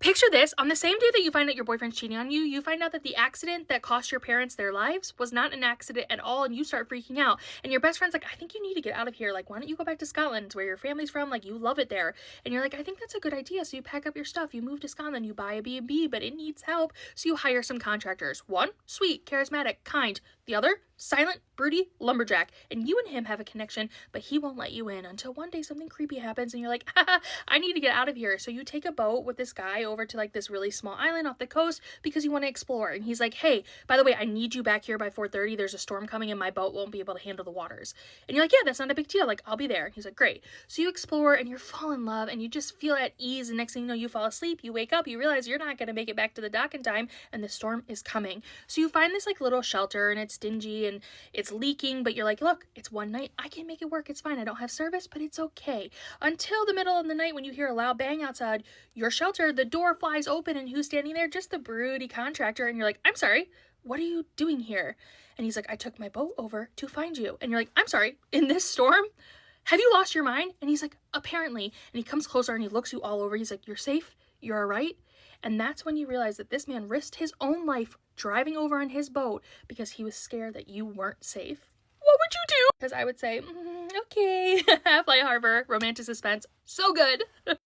Picture this, on the same day that you find out your boyfriend's cheating on you, you find out that the accident that cost your parents their lives was not an accident at all, and you start freaking out. And your best friend's like, I think you need to get out of here. Like, why don't you go back to Scotland? It's where your family's from. Like, you love it there. And you're like, I think that's a good idea. So you pack up your stuff, you move to Scotland, you buy a B&B, but it needs help. So you hire some contractors. One, sweet, charismatic, kind. The other, silent, broody, lumberjack. And you and him have a connection, but he won't let you in until one day something creepy happens and you're like, haha, I need to get out of here. So you take a boat with this guy over to like this really small island off the coast because you want to explore. And he's like, hey, by the way, I need you back here by 4:30. There's a storm coming and my boat won't be able to handle the waters. And you're like, yeah, that's not a big deal. Like, I'll be there. And he's like, great. So you explore and you fall in love and you just feel at ease. And next thing you know, you fall asleep, you wake up, you realize you're not going to make it back to the dock in time and the storm is coming. So you find this like little shelter and it's dingy and it's leaking, but you're like, look, it's one night. I can make it work. It's fine. I don't have service, but it's okay. Until the middle of the night when you hear a loud bang outside your shelter, the door flies open and who's standing there? Just the broody contractor. And you're like, I'm sorry, what are you doing here? And he's like, I took my boat over to find you. And you're like, I'm sorry, in this storm? Have you lost your mind? And he's like, apparently. And he comes closer and he looks you all over. He's like, you're safe? You're all right? And that's when you realize that this man risked his own life driving over on his boat because he was scared that you weren't safe. What would you do? Because I would say, okay, Half-Life Harbor, romantic suspense, so good.